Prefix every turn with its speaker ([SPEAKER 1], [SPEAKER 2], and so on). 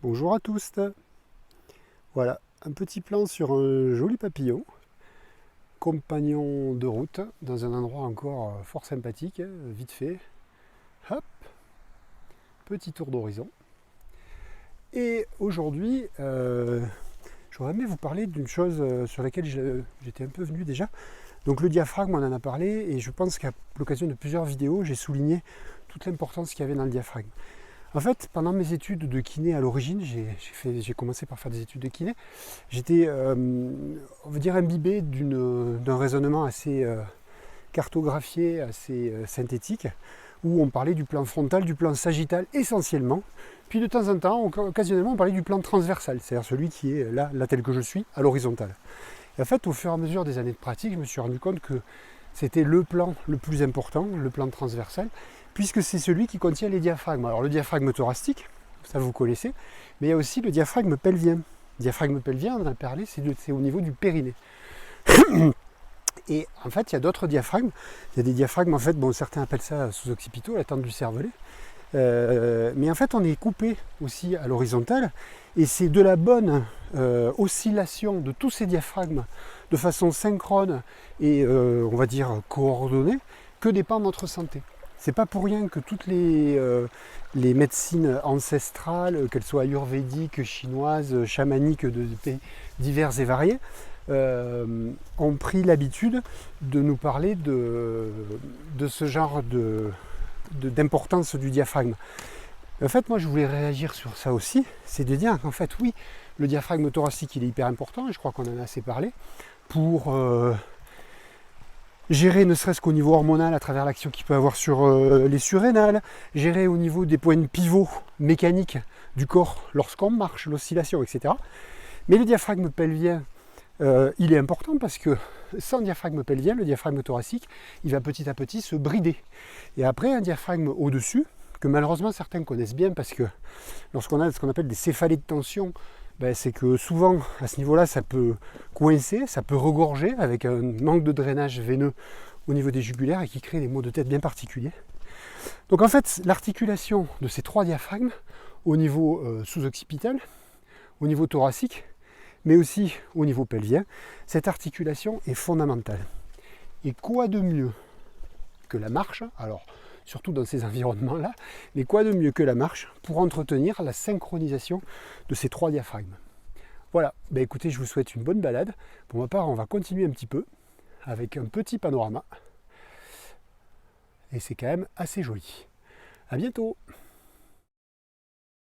[SPEAKER 1] Bonjour à tous. Voilà, un petit plan sur un joli papillon, compagnon de route, dans un endroit encore fort sympathique, vite fait. Hop, petit tour d'horizon. Et aujourd'hui, j'aurais aimé vous parler d'une chose sur laquelle j'étais un peu venu déjà. Donc le diaphragme, on en a parlé, et je pense qu'à l'occasion de plusieurs vidéos, j'ai souligné toute l'importance qu'il y avait dans le diaphragme. En fait, pendant mes études de kiné à l'origine, j'ai commencé par faire des études de kiné. J'étais, on va dire, imbibé d'un raisonnement assez cartographié, assez synthétique, où on parlait du plan frontal, du plan sagittal essentiellement. Puis de temps en temps, occasionnellement, on parlait du plan transversal, c'est-à-dire celui qui est là tel que je suis, à l'horizontale. Et en fait, au fur et à mesure des années de pratique, je me suis rendu compte que c'était le plan le plus important, le plan transversal, puisque c'est celui qui contient les diaphragmes. Alors le diaphragme thoracique, ça vous connaissez, mais il y a aussi le diaphragme pelvien. Le diaphragme pelvien, on en a parlé, c'est au niveau du périnée. Et en fait, il y a d'autres diaphragmes. Il y a des diaphragmes, en fait, bon, certains appellent ça sous-occipitaux, la tente du cervelet. Mais en fait, on est coupé aussi à l'horizontale. Et c'est de la bonne oscillation de tous ces diaphragmes de façon synchrone et, on va dire, coordonnée, que dépend notre santé. C'est pas pour rien que toutes les médecines ancestrales, qu'elles soient ayurvédiques, chinoises, chamaniques de pays divers et variés, ont pris l'habitude de nous parler de ce genre d'importance du diaphragme. En fait, moi, je voulais réagir sur ça aussi, c'est de dire qu'en fait, oui, le diaphragme thoracique, il est hyper important, et je crois qu'on en a assez parlé, pour gérer ne serait-ce qu'au niveau hormonal à travers l'action qu'il peut avoir sur les surrénales, gérer au niveau des points de pivot mécaniques du corps lorsqu'on marche, l'oscillation, etc. Mais le diaphragme pelvien, il est important parce que sans diaphragme pelvien, le diaphragme thoracique, il va petit à petit se brider. Et après, un diaphragme au-dessus, que malheureusement certains connaissent bien parce que lorsqu'on a ce qu'on appelle des céphalées de tension, c'est que souvent à ce niveau-là ça peut coincer, ça peut regorger avec un manque de drainage veineux au niveau des jugulaires et qui crée des maux de tête bien particuliers. Donc en fait l'articulation de ces trois diaphragmes au niveau sous-occipital, au niveau thoracique, mais aussi au niveau pelvien, cette articulation est fondamentale. Et quoi de mieux que la marche, alors surtout dans ces environnements-là, mais quoi de mieux que la marche pour entretenir la synchronisation de ces trois diaphragmes. Voilà, écoutez, je vous souhaite une bonne balade. Pour ma part, on va continuer un petit peu avec un petit panorama. Et c'est quand même assez joli. À bientôt!